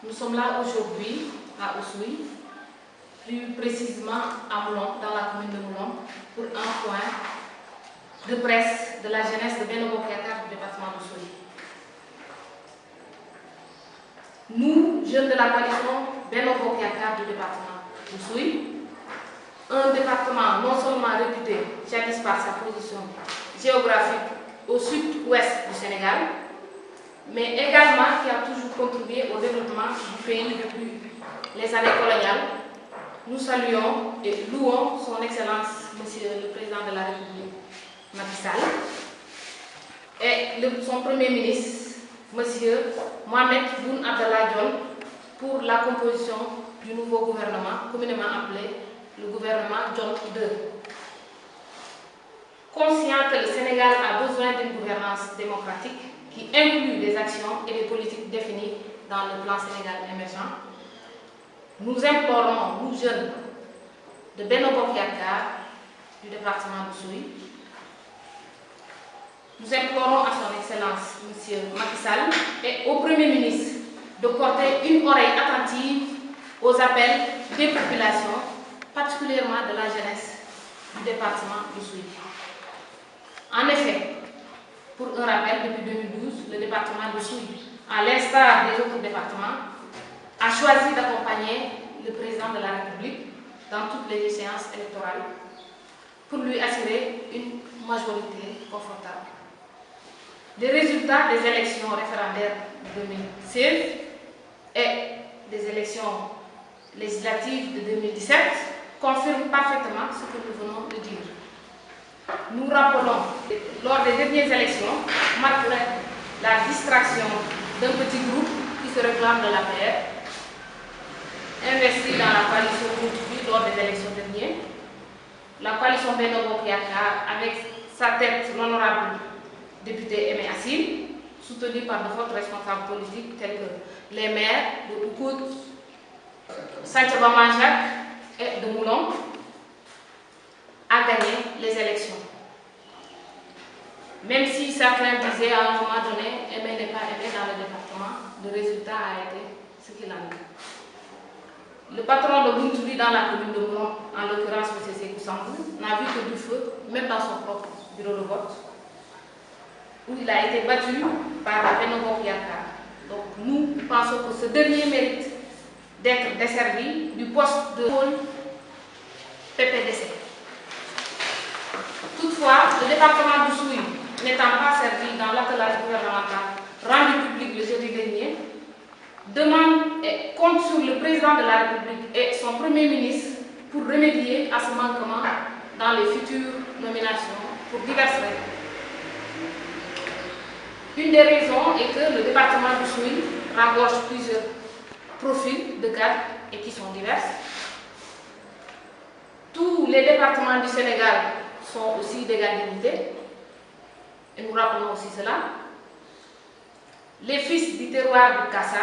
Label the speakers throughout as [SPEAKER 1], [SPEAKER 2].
[SPEAKER 1] Nous sommes là aujourd'hui à Oussouye, plus précisément à Moulombe, dans la commune de Moulombe, pour un point de presse de la jeunesse de Benno Bokk Yakaar du département d'Oussouye. Nous, jeunes de la coalition Benno Bokk Yakaar du département d'Oussouye, un département non seulement réputé jadis par sa position géographique au sud-ouest du Sénégal, mais également qui a toujours contribué au développement du pays depuis les années coloniales. Nous saluons et louons son Excellence, Monsieur le Président de la République, Macky Sall, et son Premier ministre, Monsieur Mohamed Boun Abdallah Dionne, pour la composition du nouveau gouvernement, communément appelé le gouvernement Dionne II. Conscient que le Sénégal a besoin d'une gouvernance démocratique qui inclut des actions et des politiques définies dans le plan Sénégal émergent, nous implorons, nous jeunes de Benno Bokk Yakaar du département d'Oussouye, nous implorons à son Excellence M. Macky Sall et au Premier ministre de porter une oreille attentive aux appels des populations, particulièrement de la jeunesse du département d'Oussouye. En effet, pour un rappel, depuis 2012, le département d'Oussouye, à l'instar des autres départements, a choisi d'accompagner le président de la République dans toutes les séances électorales pour lui assurer une majorité confortable. Les résultats des élections référendaires de 2016 et des élections législatives de 2017 confirment parfaitement ce que nous venons de dire. Nous rappelons, lors des dernières élections, malgré la distraction d'un petit groupe qui se réclame de la paix, investi dans la coalition Bountoui lors des élections dernières, la coalition Benno Bokk Yakaar, avec sa tête l'honorable député Aimé Assine, soutenu par de fortes responsables politiques tels que les maires de Oukout, Santhiaba Manjak et de Moulombe, a gagné les élections. Même si certains disaient à un moment donné, Aimé n'est pas aimé dans le département, le résultat a été ce qu'il en est. Le patron de Bountoui dans la commune de Moulombe, en l'occurrence M. Sékou Sambou, n'a vu que du feu, même dans son propre bureau de vote, où il a été battu par la Benno Bokk Yakaar. Donc nous pensons que ce dernier mérite d'être desservi du poste de pôle PPDC. Toutefois, le département d'Oussouye, n'étant pas servi dans l'attelage gouvernemental rendu public le jeudi dernier, demande et compte sur le président de la République et son Premier ministre pour remédier à ce manquement dans les futures nominations pour diverses raisons. Une des raisons est que le département d'Oussouye regorge plusieurs profils de cadres et qui sont divers. Tous les départements du Sénégal sont aussi d'égale dignité, et nous rappelons aussi cela. Les fils du terroir du Kassa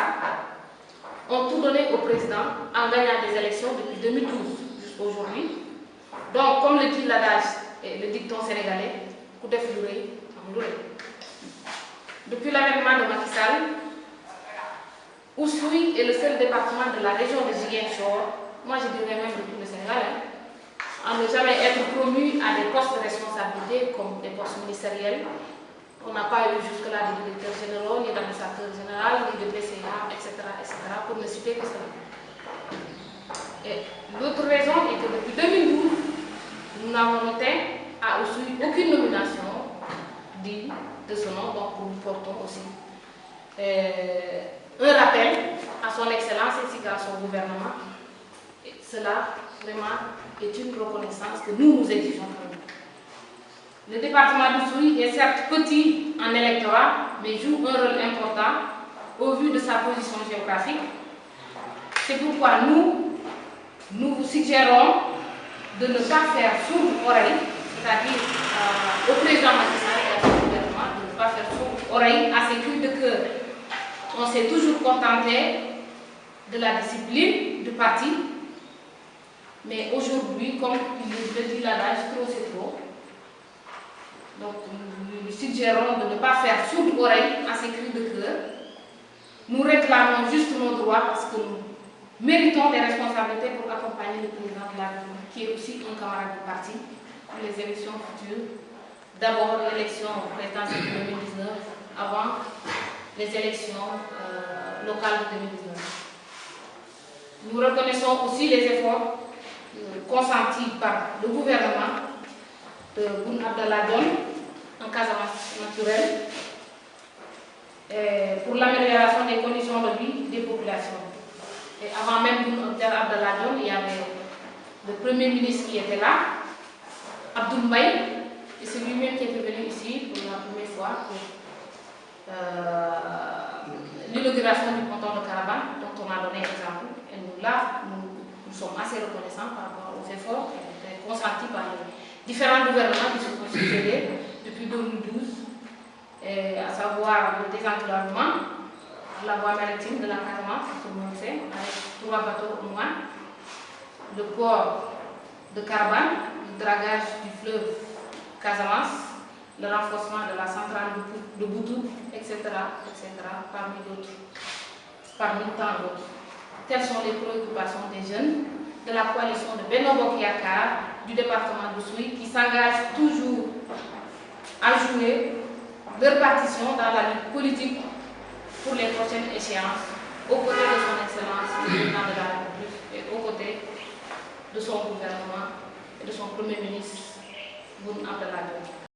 [SPEAKER 1] ont tout donné au président en gagnant des élections depuis 2012 jusqu'à aujourd'hui. Donc, comme le dit l'adage et le dicton sénégalais, coup de fleuret, depuis l'avènement de Macky Sall, Oussouye est le seul département de la région de Ziguinchor, moi je dirais même de tout le Sénégal, à ne jamais être promu à des postes de responsabilité comme des postes ministériels. On n'a pas eu jusque-là de directeur général, ni d'administrateur général, ni de PCA, etc., pour ne citer que cela. Et l'autre raison est que depuis 2012, nous n'avons noté à Oussouye aucune nomination digne de ce nom, donc nous portons aussi un rappel à son Excellence ainsi qu'à son gouvernement. Et cela, vraiment, est une reconnaissance que nous exigeons pour nous. Le département d'Oussouye est certes petit en électorat, mais joue un rôle important au vu de sa position géographique. C'est pourquoi nous vous suggérons de ne pas faire sourde oreille, c'est-à-dire au président Macky Sall et à son gouvernement, de ne pas faire sourde oreille à ces cris de cœur. On s'est toujours contenté de la discipline du parti, mais aujourd'hui, comme il le dit l'adage, trop c'est trop. Donc nous suggérons de ne pas faire sourde oreille à ces cris de cœur. Nous réclamons juste nos droits. devoir parce que nous méritons des responsabilités pour accompagner le président de la République, qui est aussi un camarade du parti, pour les élections futures. D'abord l'élection présidentielle de 2019, avant les élections locales de 2019. Nous reconnaissons aussi les efforts consentis par le gouvernement de Boun Abdallah Dionne en Casamance naturelle pour l'amélioration des conditions de vie des populations. Et avant même Boun Abdallah Dionne, il y avait le Premier ministre qui était là, Abdoul Mbaye, et c'est lui-même qui était venu ici pour la première fois pour l'inauguration du ponton de Caravane, dont on a donné exemple. Et nous, là, nous sommes assez reconnaissants par rapport aux efforts qui ont été consentis par les différents gouvernements qui se sont succédés depuis 2012, à savoir le désenclavement, la voie maritime de la Casamance, tout le monde sait, avec 3 bateaux au moins, le port de Caravane, le dragage du fleuve Casamance, le renforcement de la centrale de Boutou, etc., parmi d'autres, parmi tant d'autres. Telles sont les préoccupations des jeunes de la coalition de Benno Bokk Yakaar du département d'Oussouye qui s'engagent toujours à jouer leur partition dans la lutte politique pour les prochaines échéances, aux côtés de son Excellence le président de la République et aux côtés de son gouvernement et de son Premier ministre, Boun Abdallah Dionne.